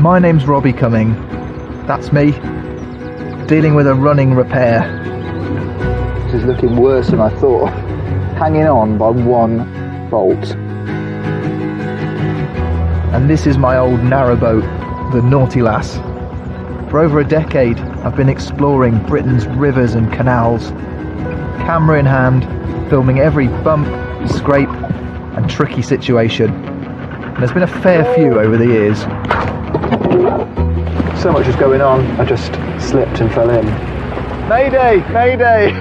My name's Robbie Cumming. That's me, dealing with a running repair. This is looking worse than I thought. Hanging on by one bolt. And this is my old narrowboat, the Naughty Lass. For over a decade, I've been exploring Britain's rivers and canals, camera in hand, filming every bump, scrape and tricky situation. And there's been a fair few over the years. So much is going on, I just slipped and fell in. Mayday! Mayday!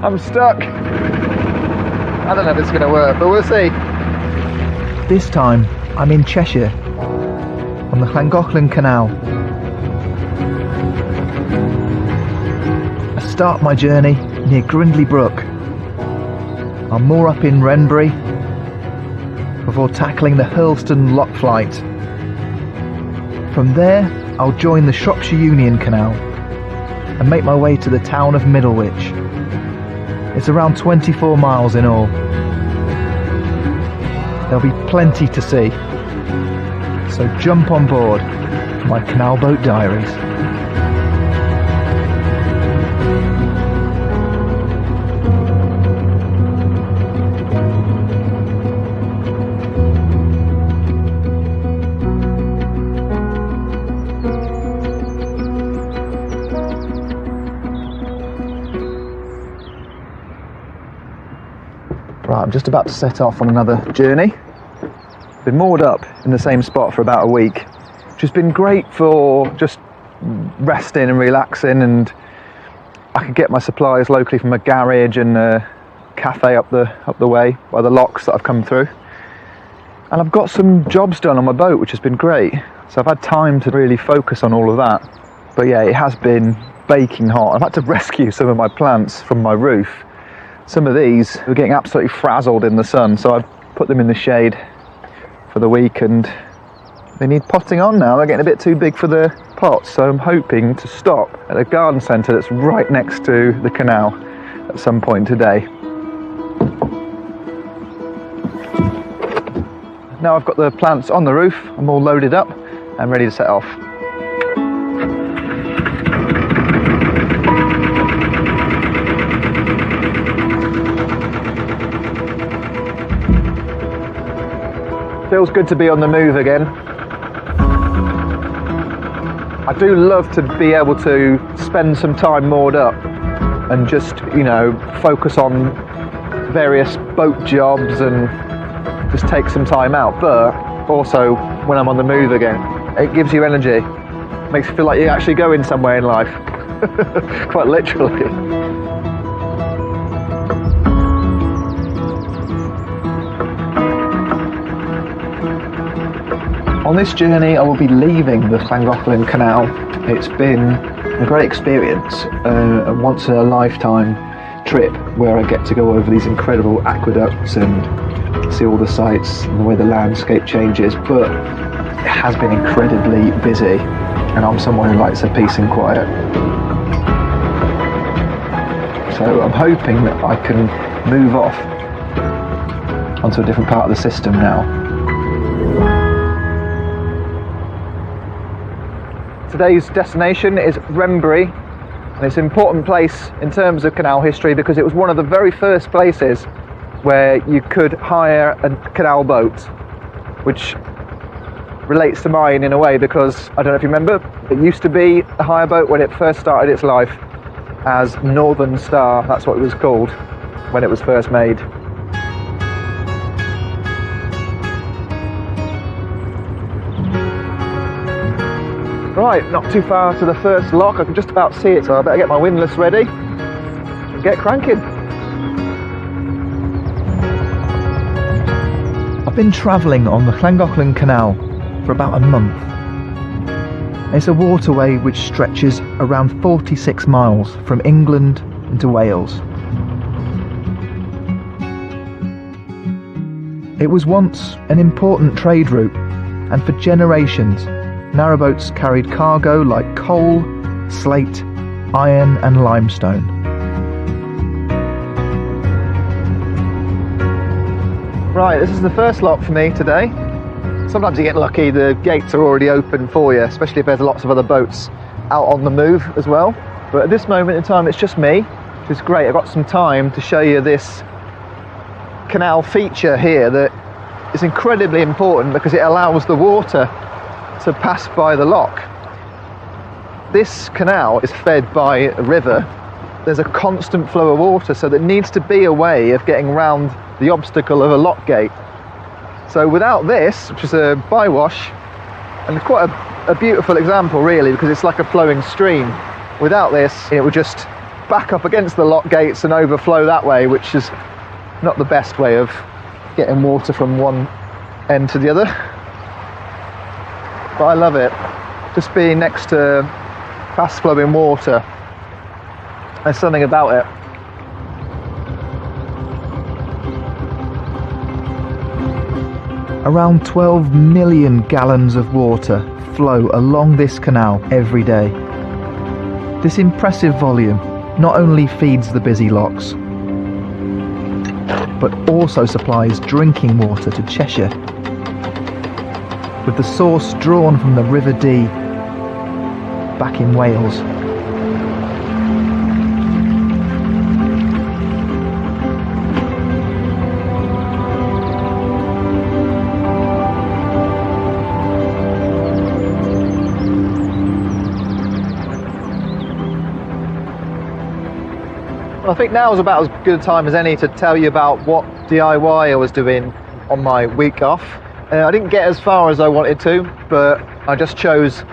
I'm stuck. I don't know if it's going to work, but we'll see. This time, I'm in Cheshire, on the Canal. I start my journey near Grindley Brook. I'm more up in Wrenbury before tackling the Hurlston Lock Flight. From there, I'll join the Shropshire Union Canal and make my way to the town of Middlewich. It's around 24 miles in all. There'll be plenty to see, so jump on board for my Canal Boat Diaries. Right, I'm just about to set off on another journey. Been moored up in the same spot for about a week, which has been great for just resting and relaxing, and I could get my supplies locally from a garage and a cafe up the way by the locks that I've come through. And I've got some jobs done on my boat, which has been great. So I've had time to really focus on all of that. But yeah, it has been baking hot. I've had to rescue some of my plants from my roof. Some of these were getting absolutely frazzled in the sun, so I've put them in the shade for the week, and they need potting on now. They're getting a bit too big for the pots, so I'm hoping to stop at a garden centre that's right next to the canal at some point today. Now I've got the plants on the roof, I'm all loaded up and ready to set off. Feels good to be on the move again. I do love to be able to spend some time moored up and just, you know, focus on various boat jobs and just take some time out. But also, when I'm on the move again, it gives you energy. Makes you feel like you're actually going somewhere in life. Quite literally. On this journey I will be leaving the Canal. It's been a great experience, a once in a lifetime trip where I get to go over these incredible aqueducts and see all the sights and the way the landscape changes, but it has been incredibly busy and I'm someone who likes a peace and quiet. So I'm hoping that I can move off onto a different part of the system now. Today's destination is Wrenbury, and it's an important place in terms of canal history because it was one of the very first places where you could hire a canal boat, which relates to mine in a way because, I don't know if you remember, it used to be a hire boat when it first started its life as Northern Star. That's what it was called when it was first made. Right, not too far to the first lock. I can just about see it, so I better get my windlass ready and get cranking. I've been travelling on the Canal for about a month. It's a waterway which stretches around 46 miles from England into Wales. It was once an important trade route, and for generations narrowboats carried cargo like coal, slate, iron and limestone. Right, this is the first lock for me today. Sometimes you get lucky, the gates are already open for you, especially if there's lots of other boats out on the move as well. But at this moment in time, it's just me, which is great. I've got some time to show you this canal feature here that is incredibly important because it allows the water to pass by the lock. This canal is fed by a river. There's a constant flow of water, so there needs to be a way of getting around the obstacle of a lock gate. So without this, which is a bywash, and quite a beautiful example really, because it's like a flowing stream, without this it would just back up against the lock gates and overflow that way, which is not the best way of getting water from one end to the other. But I love it, just being next to fast flowing water. There's something about it. Around 12 million gallons of water flow along this canal every day. This impressive volume not only feeds the busy locks, but also supplies drinking water to Cheshire, with the source drawn from the River Dee back in Wales. I think now is about as good a time as any to tell you about what DIY I was doing on my week off. I didn't get as far as I wanted to, but I just chose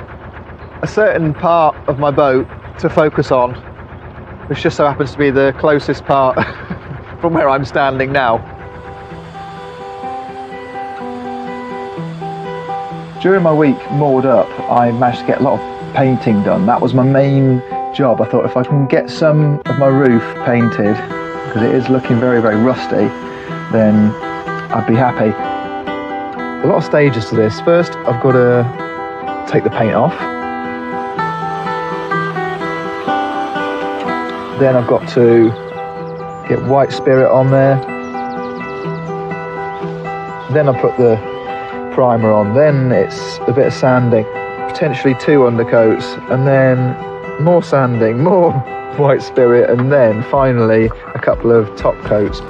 a certain part of my boat to focus on, which just so happens to be the closest part from where I'm standing now. During my week moored up, I managed to get a lot of painting done. That was my main job. I thought if I can get some of my roof painted, because it is looking very, very rusty, then I'd be happy. A lot of stages to this. First, I've got to take the paint off. Then I've got to get white spirit on there. Then I put the primer on. Then it's a bit of sanding, potentially 2 undercoats, and then more sanding, more white spirit, and then finally a couple of top coats.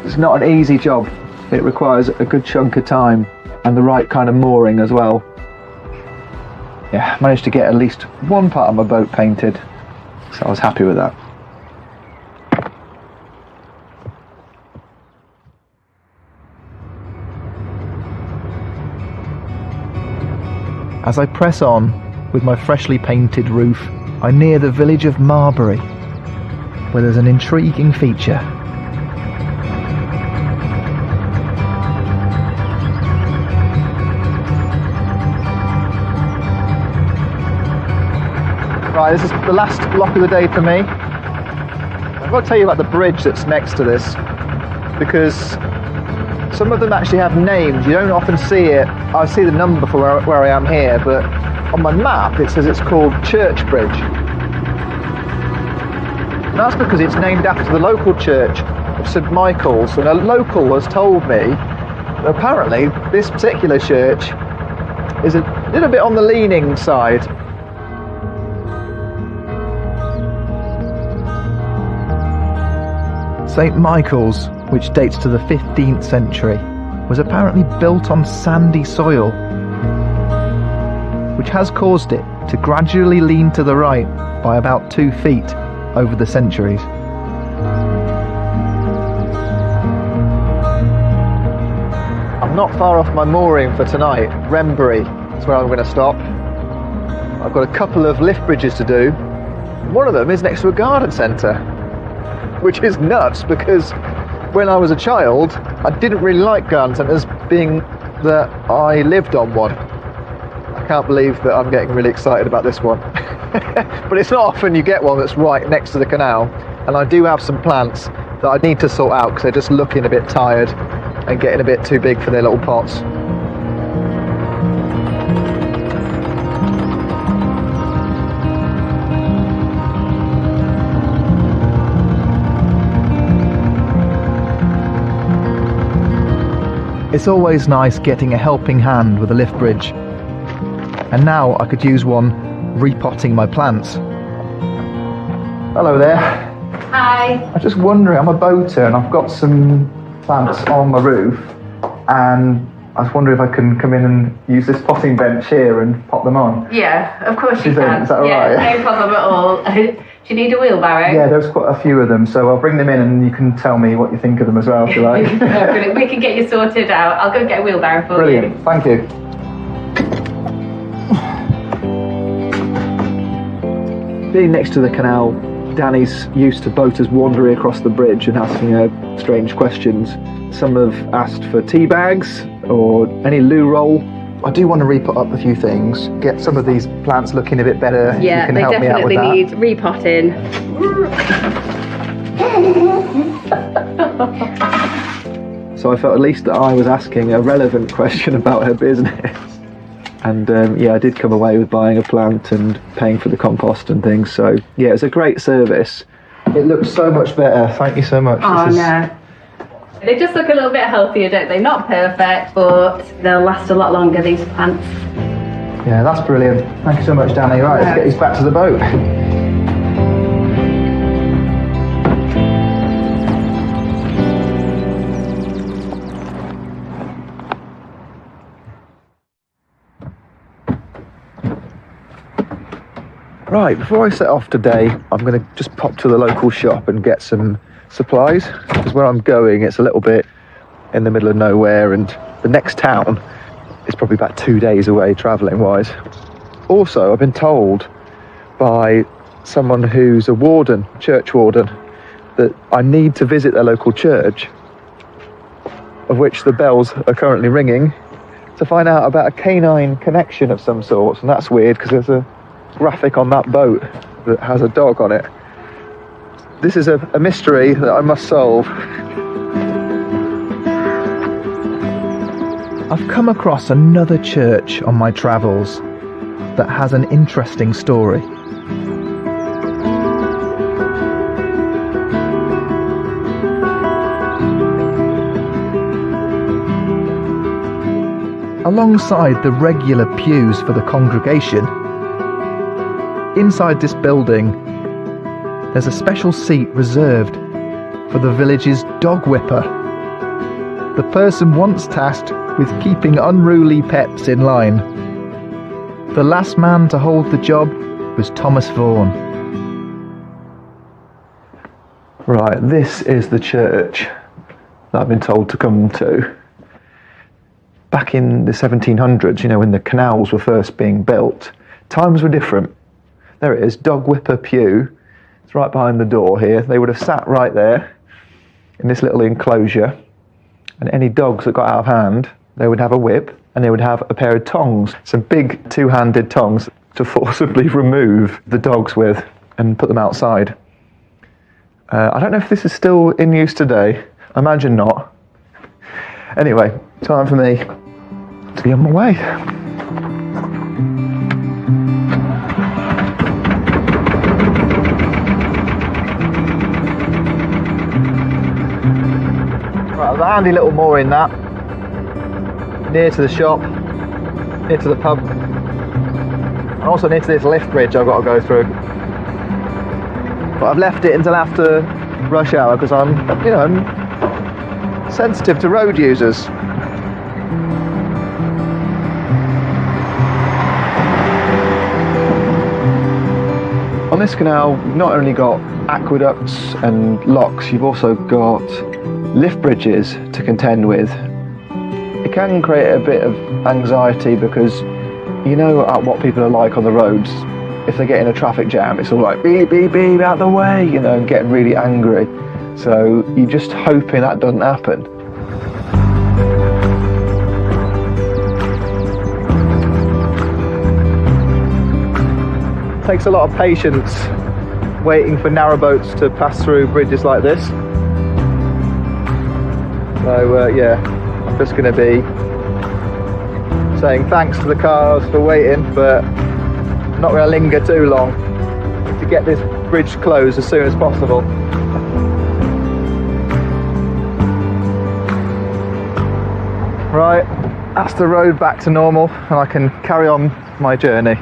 It's not an easy job. It requires a good chunk of time and the right kind of mooring as well. Yeah, I managed to get at least one part of my boat painted, so I was happy with that. As I press on with my freshly painted roof, I near the village of Marbury, where there's an intriguing feature. Right, this is the last block of the day for me. I've got to tell you about the bridge that's next to this, because some of them actually have names. You don't often see it. I see the number for where I am here, but on my map it says it's called Church Bridge. And that's because it's named after the local church of St Michael's, and a local has told me that apparently this particular church is a little bit on the leaning side. St Michael's, which dates to the 15th century, was apparently built on sandy soil, which has caused it to gradually lean to the right by about 2 feet over the centuries. I'm not far off my mooring for tonight. Wrenbury is where I'm going to stop. I've got a couple of lift bridges to do. One of them is next to a garden centre, which is nuts because when I was a child I didn't really like garden centres, being that I lived on one. I can't believe that I'm getting really excited about this one. But it's not often you get one that's right next to the canal, and I do have some plants that I need to sort out because they're just looking a bit tired and getting a bit too big for their little pots. It's always nice getting a helping hand with a lift bridge. And now I could use one repotting my plants. Hello there. Hi. I was just wondering, I'm a boater and I've got some plants on my roof, and I was wondering if I can come in and use this potting bench here and pop them on. Yeah, of course you can. Is that all right? Yeah, no problem at all. Do you need a wheelbarrow? Yeah, there's quite a few of them, so I'll bring them in and you can tell me what you think of them as well, if you like. Brilliant. We can get you sorted out. I'll go and get a wheelbarrow for you. Brilliant, thank you. Being next to the canal, Danny's used to boaters wandering across the bridge and asking her strange questions. Some have asked for tea bags or any loo roll. I do want to re-put up a few things, get some of these plants looking a bit better. Yeah, you can they help definitely me out with need repotting. that. So I felt at least that I was asking a relevant question about her business. And yeah, I did come away with buying a plant and paying for the compost and things. So yeah, it's a great service. It looks so much better. Thank you so much. Oh, no. They just look a little bit healthier, don't they? Not perfect, but they'll last a lot longer, these plants. Yeah, that's brilliant. Thank you so much, Danny. Right, let's get these back to the boat. Right, before I set off today, I'm going to just pop to the local shop and get some supplies, because where I'm going, it's a little bit in the middle of nowhere, and the next town is probably about 2 days away travelling wise. Also, I've been told by someone who's a warden, church warden, that I need to visit their local church, of which the bells are currently ringing, to find out about a canine connection of some sort. And that's weird because there's a graphic on that boat that has a dog on it. This is a mystery that I must solve. I've come across another church on my travels that has an interesting story. Alongside the regular pews for the congregation, inside this building, there's a special seat reserved for the village's dog whipper, the person once tasked with keeping unruly pets in line. The last man to hold the job was Thomas Vaughan. Right, this is the church that I've been told to come to. Back in the 1700s, you know, when the canals were first being built, times were different. There it is, dog whipper pew. It's right behind the door here. They would have sat right there in this little enclosure, and any dogs that got out of hand, they would have a whip and they would have a pair of tongs, some big two-handed tongs to forcibly remove the dogs with and put them outside. I don't know if this is still in use today. I imagine not. Anyway, time for me to be on my way. Right, there's a handy little mooring that, near to the shop, near to the pub, and also near to this lift bridge I've got to go through. But I've left it until after rush hour because I'm, you know, I'm sensitive to road users. On this canal, you've not only got aqueducts and locks, you've also got lift bridges to contend with. It can create a bit of anxiety because you know what people are like on the roads. If they get in a traffic jam, it's all like beep, beep, beep, out the way, you know, and getting really angry. So you're just hoping that doesn't happen. It takes a lot of patience waiting for narrowboats to pass through bridges like this. So yeah, I'm just going to be saying thanks to the cars for waiting, but I'm not going to linger too long to get this bridge closed as soon as possible. Right, that's the road back to normal, and I can carry on my journey.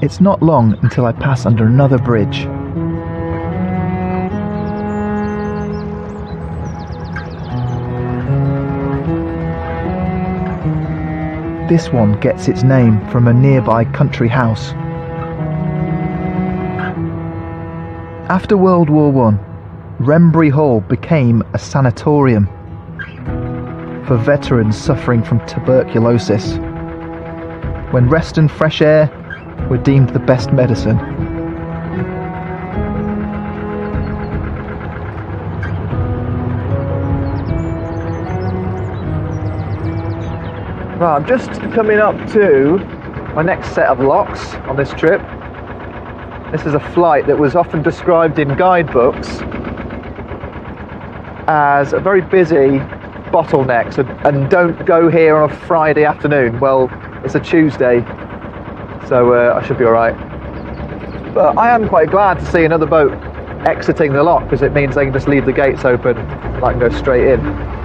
It's not long until I pass under another bridge. This one gets its name from a nearby country house. After World War I, Wrenbury Hall became a sanatorium for veterans suffering from tuberculosis, when rest and fresh air were deemed the best medicine. Right, I'm just coming up to my next set of locks on this trip. This is a flight that was often described in guidebooks as a very busy bottleneck, and don't go here on a Friday afternoon. Well, it's a Tuesday, so I should be alright. But I am quite glad to see another boat exiting the lock, because it means they can just leave the gates open and I can go straight in.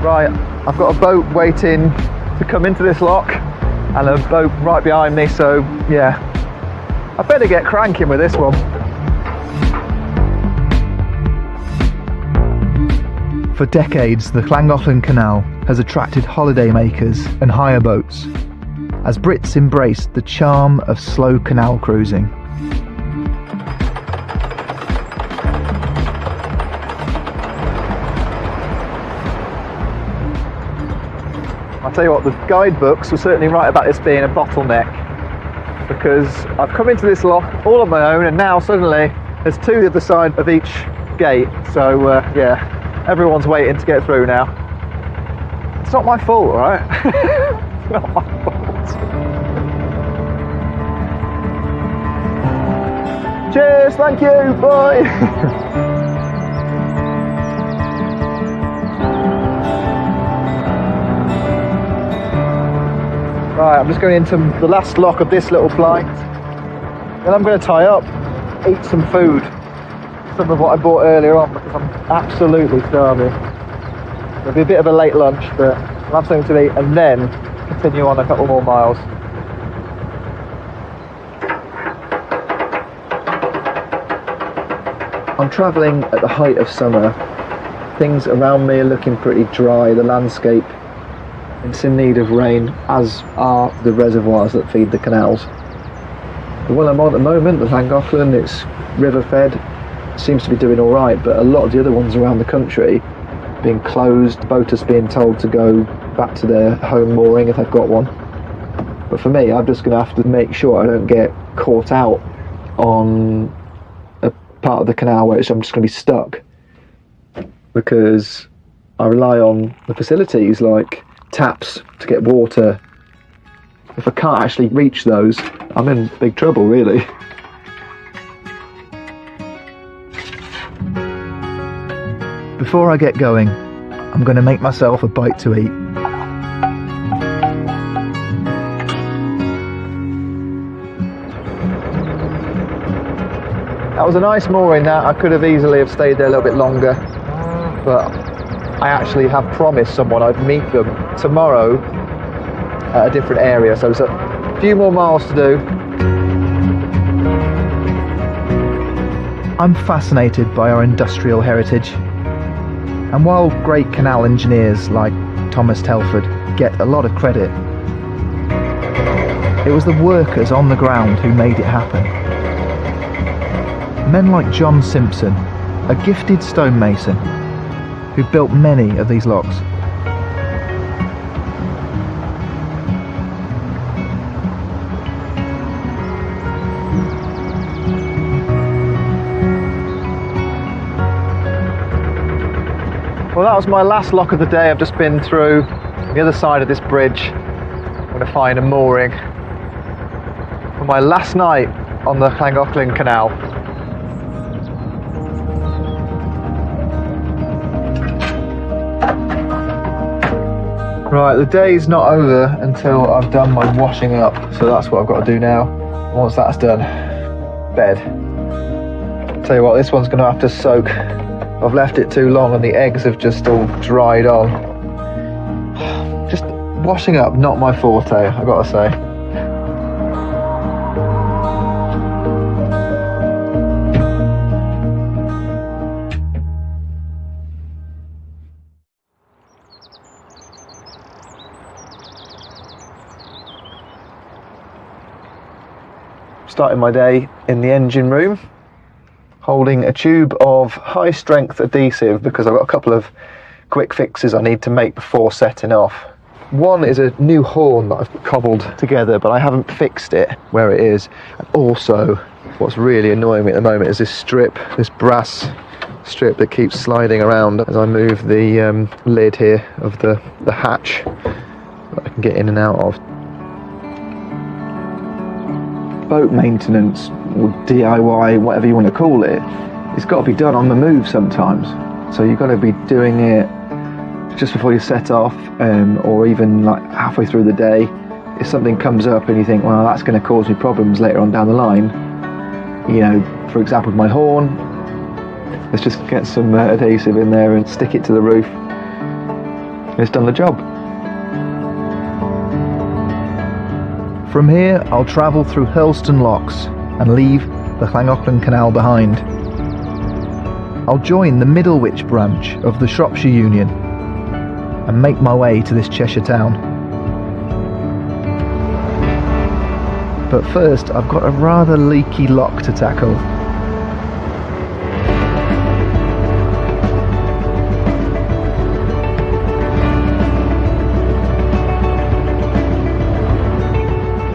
Right, I've got a boat waiting to come into this lock and a boat right behind me, so yeah, I better get cranking with this one. For decades, the Llangollen Canal has attracted holidaymakers and hire boats, as Brits embraced the charm of slow canal cruising. I'll tell you what, the guidebooks were certainly right about this being a bottleneck, because I've come into this lock all on my own, and now suddenly there's two the other side of each gate, so yeah, everyone's waiting to get through now. It's not my fault, alright? It's not my fault. Cheers, thank you, bye! Right, I'm just going into the last lock of this little flight. Then I'm going to tie up, eat some food. Some of what I bought earlier on, because I'm absolutely starving. It'll be a bit of a late lunch, but I'll have something to eat and then continue on a couple more miles. I'm travelling at the height of summer. Things around me are looking pretty dry. The landscape, it's in need of rain, as are the reservoirs that feed the canals. The one I'm on at the moment, the Llangollen, it's river fed, seems to be doing all right, but a lot of the other ones around the country being closed, boaters being told to go back to their home mooring if they've got one. But for me, I'm just going to have to make sure I don't get caught out on a part of the canal where I'm just going to be stuck, because I rely on the facilities like taps to get water. If I can't actually reach those, I'm in big trouble, really. Before I get going, I'm going to make myself a bite to eat. That was a nice mooring that. I could have easily have stayed there a little bit longer, but I actually have promised someone I'd meet them tomorrow at a different area, so there's a few more miles to do. I'm fascinated by our industrial heritage, and while great canal engineers like Thomas Telford get a lot of credit, it was the workers on the ground who made it happen. Men like John Simpson, a gifted stonemason, who built many of these locks. Well, that was my last lock of the day. I've just been through the other side of this bridge. I'm going to find a mooring for my last night on the Llangollen Canal. Right, the day's not over until I've done my washing up, so that's what I've got to do now. Once that's done, bed. Tell you what, this one's going to have to soak. I've left it too long and the eggs have just all dried on. Just washing up, not my forte, I've got to say. Starting my day in the engine room, holding a tube of high strength adhesive because I've got a couple of quick fixes I need to make before setting off. One is a new horn that I've cobbled together, but I haven't fixed it where it is. And also, what's really annoying me at the moment is this strip, this brass strip that keeps sliding around as I move the lid here of the hatch that I can get in and out of. Boat maintenance or DIY, whatever you want to call it, it's got to be done on the move sometimes. So you've got to be doing it just before you set off, or even like halfway through the day. If something comes up and you think, well, that's going to cause me problems later on down the line, you know, for example, with my horn, let's just get some adhesive in there and stick it to the roof, and it's done the job. From here, I'll travel through Hurlston Locks and leave the Llangollen Canal behind. I'll join the Middlewich branch of the Shropshire Union and make my way to this Cheshire town. But first, I've got a rather leaky lock to tackle.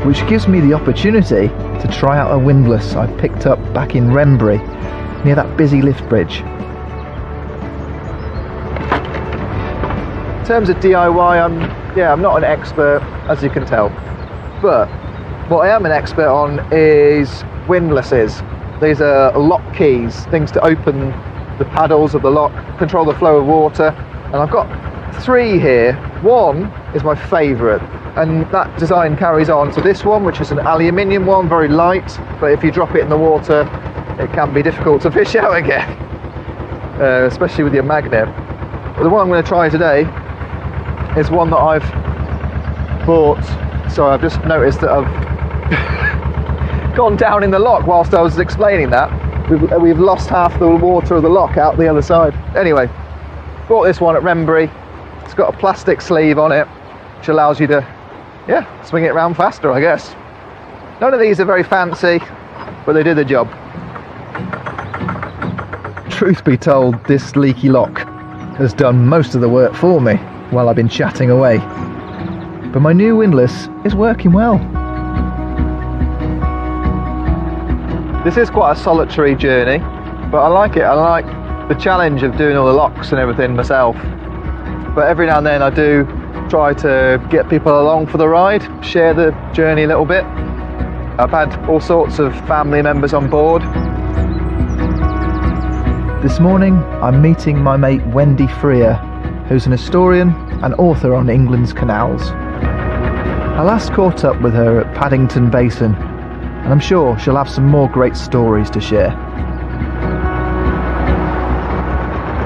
Which gives me the opportunity to try out a windlass I picked up back in Wrenbury, near that busy lift bridge. In terms of DIY, I'm not an expert, as you can tell, but what I am an expert on is windlasses. These are lock keys, things to open the paddles of the lock, control the flow of water, and I've got 3 here. One is my favourite, and that design carries on to this one, which is an aluminium one, very light, but if you drop it in the water it can be difficult to fish out again, especially with your magnet. But the one I'm going to try today is one that I've bought. So I've just noticed that I've gone down in the lock whilst I was explaining that. We've lost half the water of the lock out the other side. Anyway, bought this one at Wrenbury. It's got a plastic sleeve on it which allows you to swing it around faster, I guess. None of these are very fancy, but they do the job. Truth be told, this leaky lock has done most of the work for me while I've been chatting away. But my new windlass is working well. This is quite a solitary journey, but I like it. I like the challenge of doing all the locks and everything myself. But every now and then I do try to get people along for the ride, share the journey a little bit. I've had all sorts of family members on board. This morning I'm meeting my mate Wendy Freer, who's an historian and author on England's canals. I last caught up with her at Paddington Basin, and I'm sure she'll have some more great stories to share.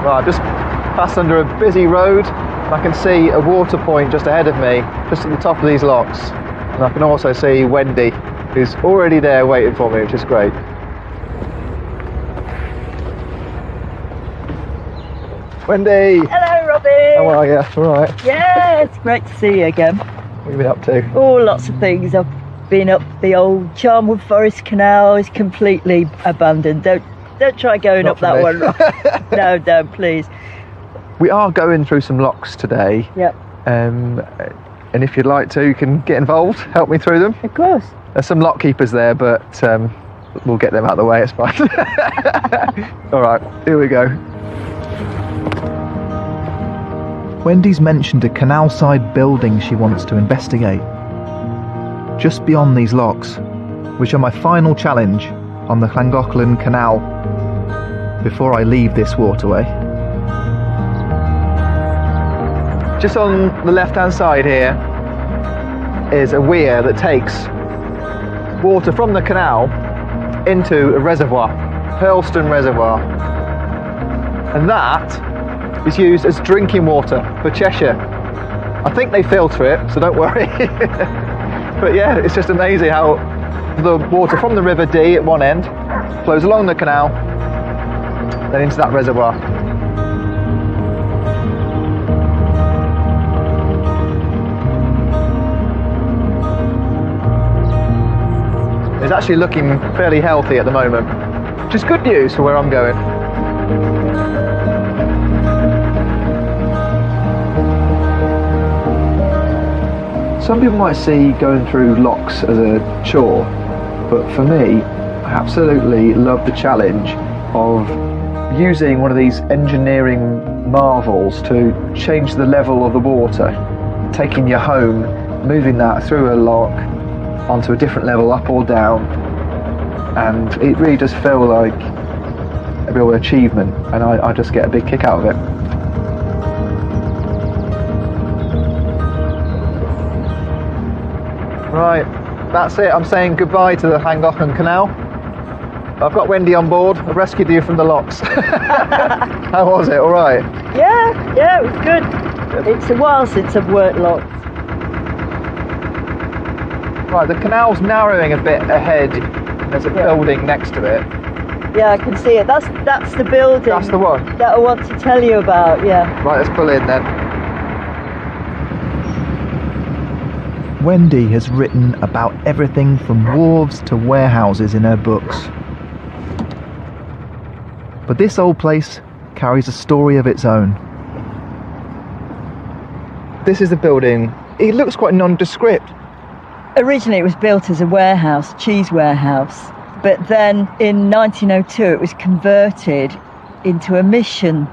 Right, I've just passed under a busy road. I can see a water point just ahead of me, just at the top of these locks. And I can also see Wendy, who's already there waiting for me, which is great. Wendy! Hello, Robbie! How are you? All right? Yeah, it's great to see you again. What have you been up to? Oh, lots of things. I've been up the old Charnwood Forest Canal. Is completely abandoned. Don't try going Not up that for one. No, don't, please. We are going through some locks today. Yep. And if you'd like to, you can get involved, help me through them. Of course. There's some lock keepers there, but we'll get them out of the way, it's fine. All right, here we go. Wendy's mentioned a canal-side building she wants to investigate, just beyond these locks, which are my final challenge on the Llangollen Canal before I leave this waterway. Just on the left-hand side here is a weir that takes water from the canal into a reservoir, Hurlstone Reservoir. And that is used as drinking water for Cheshire. I think they filter it, so don't worry. But yeah, it's just amazing how the water from the River Dee at one end flows along the canal, then into that reservoir. It's actually looking fairly healthy at the moment, which is good news for where I'm going. Some people might see going through locks as a chore, but for me, I absolutely love the challenge of using one of these engineering marvels to change the level of the water, taking your home, moving that through a lock onto a different level, up or down, and it really does feel like a real achievement, and I just get a big kick out of it. Right, that's it. I'm saying goodbye to the Llangollen Canal. I've got Wendy on board. I rescued you from the locks. How was it? All right? Yeah, it was good. It's a while since I've worked locks. Right, the canal's narrowing a bit ahead. There's a building next to it. Yeah, I can see it. That's the building. That's the one. That I want to tell you about. Yeah. Right, let's pull in then. Wendy has written about everything from wharves to warehouses in her books. But this old place carries a story of its own. This is the building. It looks quite nondescript. Originally it was built as a warehouse, cheese warehouse, but then in 1902 it was converted into a mission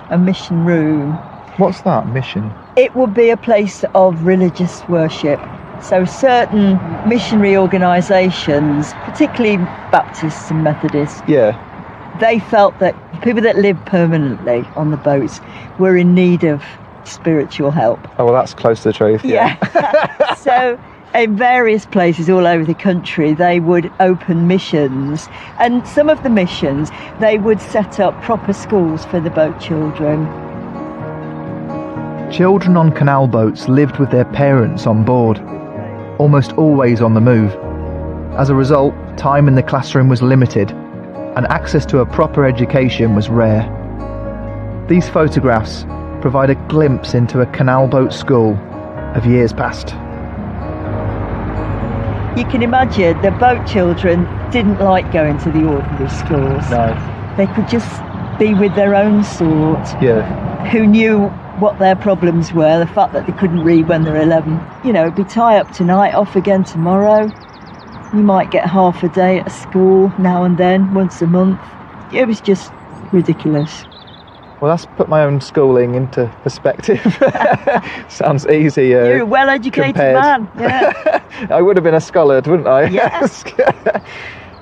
room. What's that, mission? It would be a place of religious worship. So certain missionary organisations, particularly Baptists and Methodists, they felt that people that lived permanently on the boats were in need of spiritual help. Oh, well, that's close to the truth. Yeah. So in various places all over the country, they would open missions. And some of the missions, they would set up proper schools for the boat children. Children on canal boats lived with their parents on board, almost always on the move. As a result, time in the classroom was limited, and access to a proper education was rare. These photographs provide a glimpse into a canal boat school of years past. You can imagine the boat children didn't like going to the ordinary schools. No. They could just be with their own sort, who knew what their problems were, the fact that they couldn't read when they're 11. You know, it'd be tie up tonight, off again tomorrow. You might get half a day at school now and then, once a month. It was just ridiculous. Well, that's put my own schooling into perspective. Sounds easy. You're a well-educated man. Yeah. I would have been a scholar, wouldn't I? Yes.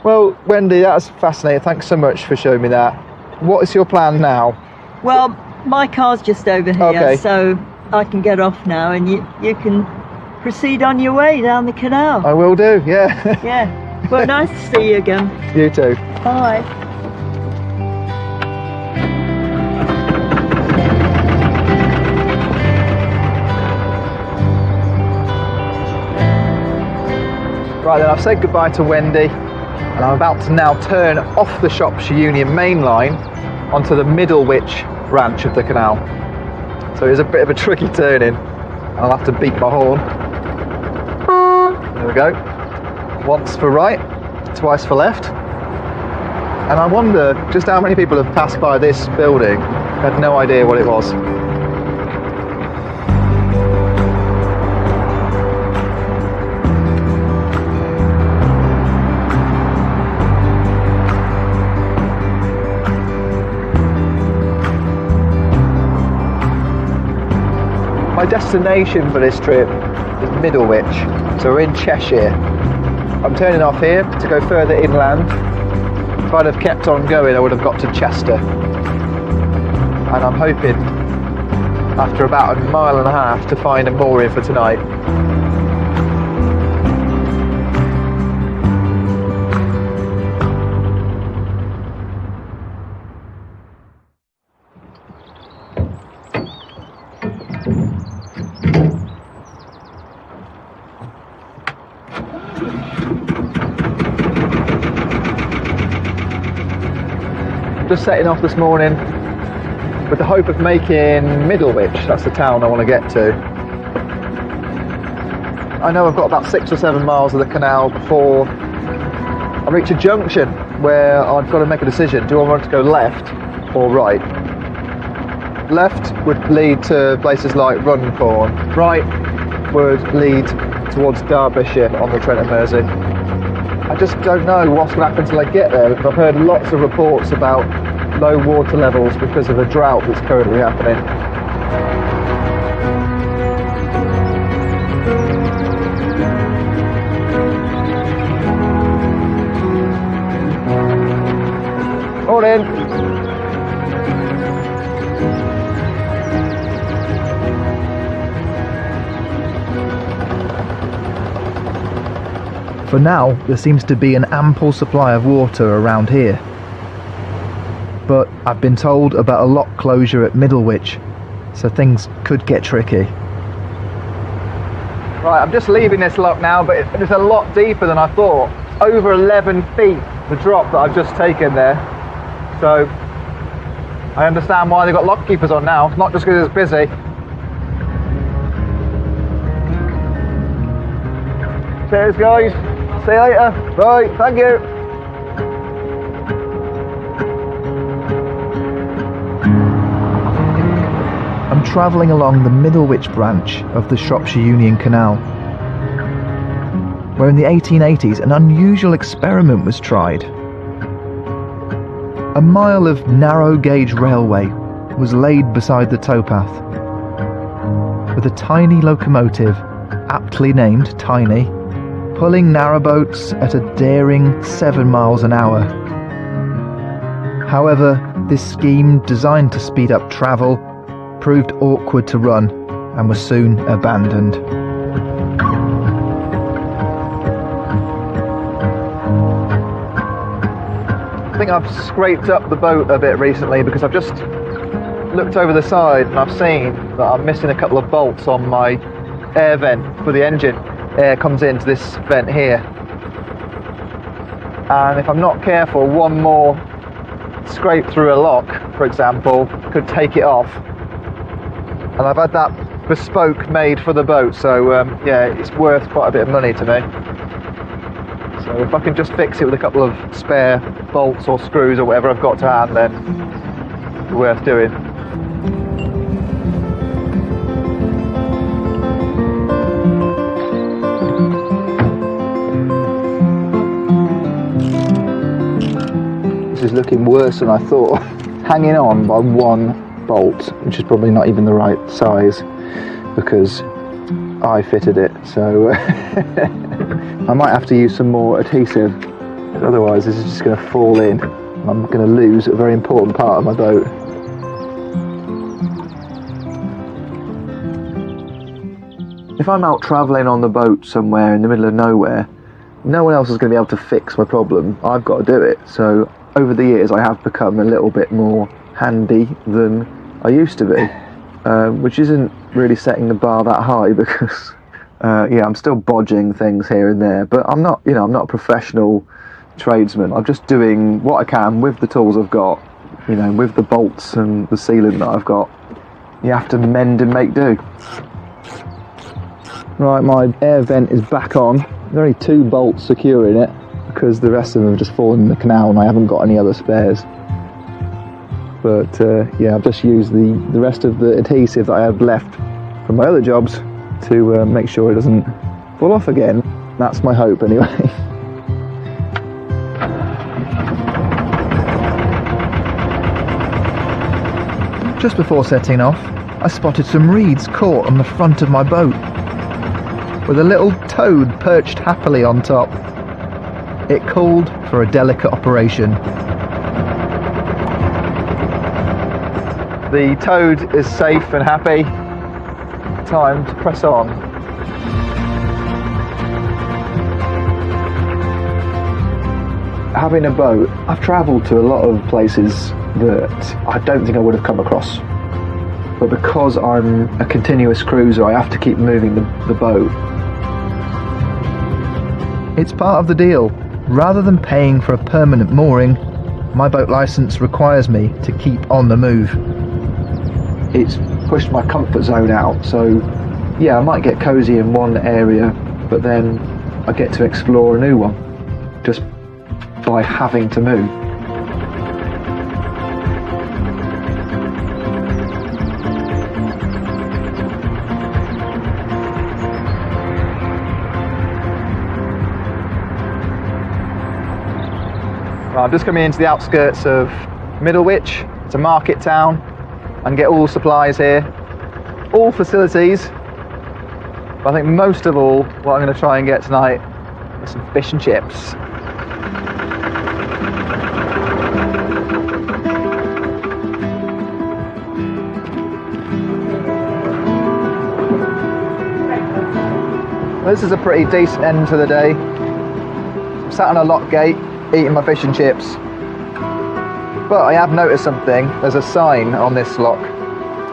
Well, Wendy, that was fascinating. Thanks so much for showing me that. What is your plan now? Well, my car's just over here, so I can get off now, and you can proceed on your way down the canal. I will do, yeah. Yeah. Well, nice to see you again. You too. Bye. Right then, I've said goodbye to Wendy, and I'm about to now turn off the Shropshire Union main line onto the Middlewich branch of the canal. So it's a bit of a tricky turning. I'll have to beat my horn. There we go. Once for right, twice for left. And I wonder just how many people have passed by this building, had no idea what it was. My destination for this trip is Middlewich, so we're in Cheshire. I'm turning off here to go further inland. If I'd have kept on going, I would have got to Chester. And I'm hoping after about 1.5 miles to find a mooring for tonight. Just setting off this morning with the hope of making Middlewich. That's the town I want to get to. I know I've got about 6 or 7 miles of the canal before I reach a junction where I've got to make a decision. Do I want to go left or right? Left would lead to places like Runcorn. Right would lead towards Derbyshire on the Trent and Mersey. I just don't know what's going to happen until I get there, because I've heard lots of reports about low water levels because of a drought that's currently happening. Morning. For now, there seems to be an ample supply of water around here. But I've been told about a lock closure at Middlewich, so things could get tricky. Right, I'm just leaving this lock now, but it's a lot deeper than I thought. Over 11 feet, the drop that I've just taken there. So, I understand why they've got lock keepers on now. It's not just because it's busy. Cheers, guys. See you later. Bye. Thank you. I'm travelling along the Middlewich branch of the Shropshire Union Canal, where in the 1880s an unusual experiment was tried. A mile of narrow gauge railway was laid beside the towpath, with a tiny locomotive, aptly named Tiny, pulling narrowboats at a daring 7 miles an hour. However, this scheme, designed to speed up travel, proved awkward to run and was soon abandoned. I think I've scraped up the boat a bit recently because I've just looked over the side and I've seen that I'm missing a couple of bolts on my air vent for the engine. Air comes into this vent here, and if I'm not careful, one more scrape through a lock, for example, could take it off. And I've had that bespoke made for the boat, so yeah, it's worth quite a bit of money to me. So if I can just fix it with a couple of spare bolts or screws or whatever I've got to hand, then it's worth doing. This is looking worse than I thought. Hanging on by one bolt, which is probably not even the right size because I fitted it, so I might have to use some more adhesive, otherwise this is just going to fall in and I'm going to lose a very important part of my boat. If I'm out travelling on the boat somewhere in the middle of nowhere, no one else is going to be able to fix my problem. I've got to do it. So over the years I have become a little bit more handy than I used to be, which isn't really setting the bar that high because yeah, I'm still bodging things here and there, but I'm not, you know, I'm not a professional tradesman. I'm just doing what I can with the tools I've got, you know, with the bolts and the sealant that I've got. You have to mend and make do. Right, my air vent is back on. There's only 2 bolts securing it because the rest of them have just fallen in the canal and I haven't got any other spares. But yeah, I've just used the rest of the adhesive that I have left from my other jobs to make sure it doesn't fall off again. That's my hope anyway. Just before setting off, I spotted some reeds caught on the front of my boat, with a little toad perched happily on top. It called for a delicate operation. The toad is safe and happy. Time to press on. Having a boat, I've travelled to a lot of places that I don't think I would have come across. But because I'm a continuous cruiser, I have to keep moving the boat. It's part of the deal. Rather than paying for a permanent mooring, my boat licence requires me to keep on the move. It's pushed my comfort zone out, so yeah, I might get cosy in one area, but then I get to explore a new one just by having to move. I'm just coming into the outskirts of Middlewich. It's a market town. I can get all supplies here, all facilities. But I think most of all, what I'm going to try and get tonight is some fish and chips. This is a pretty decent end to the day. I'm sat on a lock gate, eating my fish and chips. But I have noticed something. There's a sign on this lock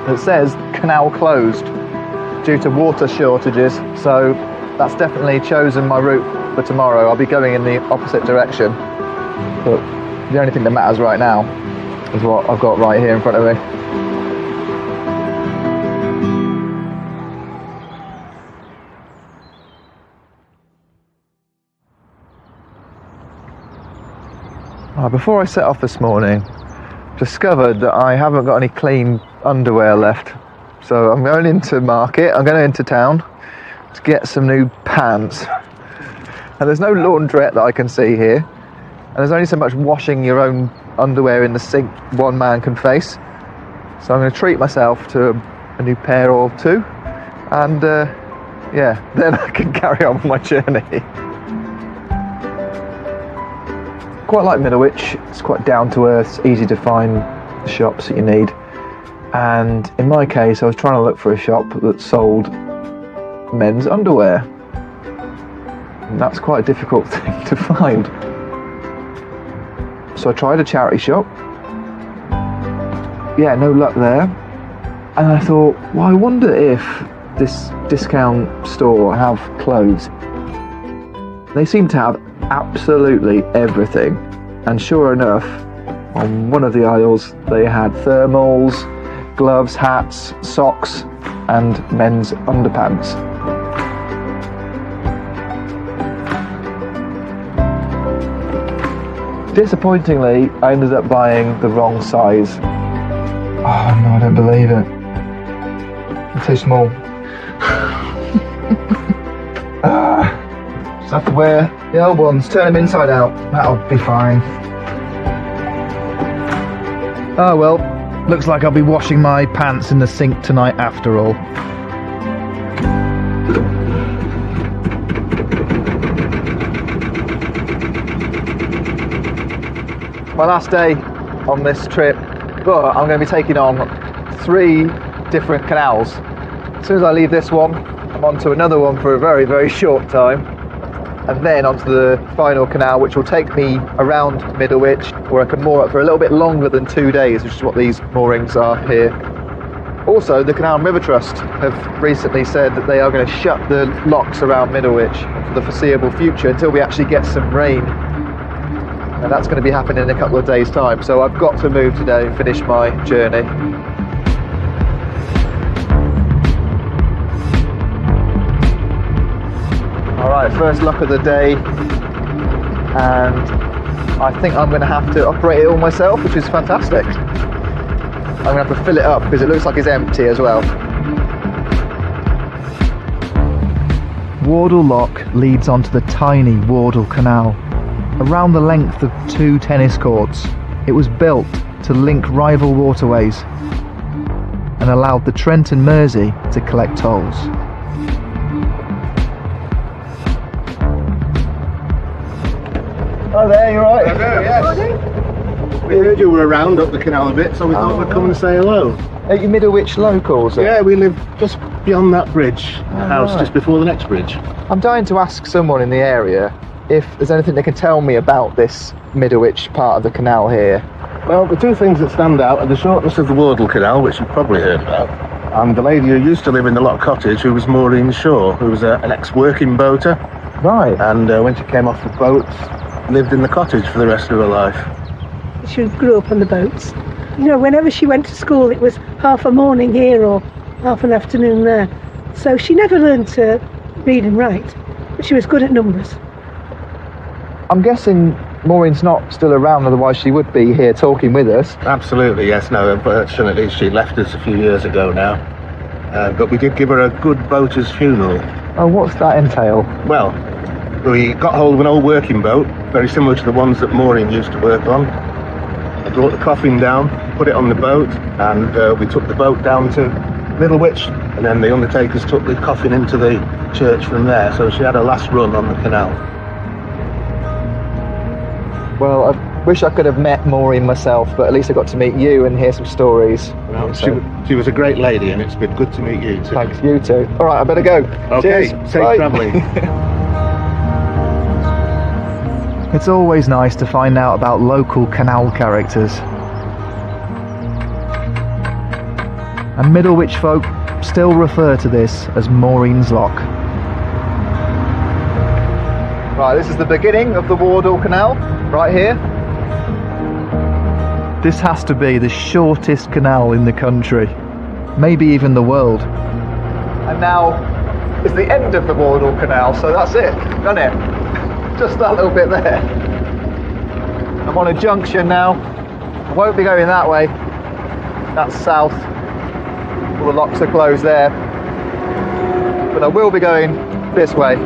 that says Canal closed due to water shortages, so that's definitely chosen my route for tomorrow. I'll be going in the opposite direction, but the only thing that matters right now is what I've got right here in front of me. Before I set off this morning, discovered that I haven't got any clean underwear left. So I'm going into market, I'm going into town to get some new pants. And there's no laundrette that I can see here. And there's only so much washing your own underwear in the sink one man can face. So I'm going to treat myself to a new pair or two. And yeah, then I can carry on with my journey. Quite like Middlewich. It's quite down to earth, easy to find the shops that you need. And in my case, I was trying to look for a shop that sold men's underwear. And that's quite a difficult thing to find. So I tried a charity shop. Yeah, no luck there. And I thought, well, I wonder if this discount store have clothes. They seem to have absolutely everything, and sure enough, on one of the aisles they had thermals, gloves, hats, socks and men's underpants. Disappointingly, I ended up buying the wrong size. Oh no, I don't believe it. I'm too small. Just have to wear the old ones, turn them inside out, that'll be fine. Oh well, looks like I'll be washing my pants in the sink tonight after all. My last day on this trip, but I'm going to be taking on 3 different canals. As soon as I leave this one, I'm on to another one for a very, very short time. And then onto the final canal, which will take me around Middlewich, where I can moor up for a little bit longer than 2 days, which is what these moorings are here. Also, the Canal and River Trust have recently said that they are going to shut the locks around Middlewich for the foreseeable future until we actually get some rain. And that's going to be happening in a couple of days' time. So I've got to move today and finish my journey. Alright, first look of the day, and I think I'm going to have to operate it all myself, which is fantastic. I'm going to have to fill it up because it looks like it's empty as well. Wardle Lock leads onto the tiny Wardle Canal, around the length of 2 tennis courts. It was built to link rival waterways and allowed the Trent and Mersey to collect tolls. Oh, there, you're right. I know, yes. We heard you were around up the canal a bit, so we thought we'd come and say hello. Are you Middlewich locals? Yeah, we live just beyond that bridge, the house right. just before the next bridge. I'm dying to ask someone in the area if there's anything they can tell me about this Middlewich part of the canal here. Well, the two things that stand out are the shortness of the Wardle Canal, which you've probably heard about, and the lady who used to live in the Lock Cottage, who was Maureen Shaw, who was an ex-working boater. Right. And when she came off the boat, lived in the cottage for the rest of her life. She grew up on the boats. You know, whenever she went to school, it was half a morning here or half an afternoon there. So she never learned to read and write, but she was good at numbers. I'm guessing Maureen's not still around, otherwise she would be here talking with us. Absolutely, yes. No, unfortunately she left us a few years ago now. But we did give her a good boater's funeral. Oh, what's that entail? Well, we got hold of an old working boat, very similar to the ones that Maureen used to work on. I brought the coffin down, put it on the boat, and we took the boat down to Middlewich, and then the undertakers took the coffin into the church from there, so she had her last run on the canal. Well, I wish I could have met Maureen myself, but at least I got to meet you and hear some stories. Well, So, she was a great lady, and it's been good to meet you too. thanks, you too. All right, I better go. Okay, Cheers. safe Bye. travelling. It's always nice to find out about local canal characters. And Middlewich folk still refer to this as Maureen's Lock. Right, this is the beginning of the Wardle Canal, right here. This has to be the shortest canal in the country, maybe even the world. And now is the end of the Wardle Canal, so that's it, done it. Just that little bit there. I'm on a junction now. I won't be going that way. That's south. All the locks are closed there. But I will be going this way.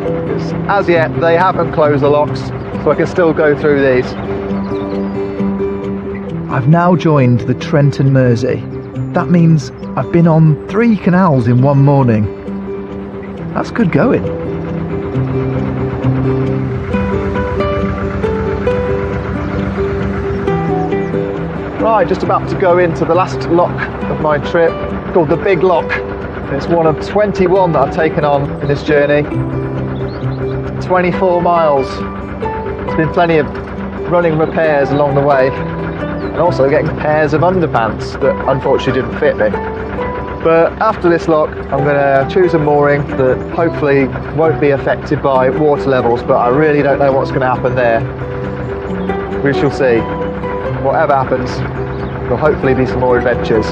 Because as yet, they haven't closed the locks, so I can still go through these. I've now joined the Trent and Mersey. That means I've been on 3 canals in one morning. That's good going. Right, just about to go into the last lock of my trip, called the Big Lock. It's one of 21 that I've taken on in this journey. 24 miles. There's been plenty of running repairs along the way, and also getting pairs of underpants that unfortunately didn't fit me. But after this lock, I'm going to choose a mooring that hopefully won't be affected by water levels, but I really don't know what's going to happen there. We shall see. Whatever happens, there'll hopefully be some more adventures.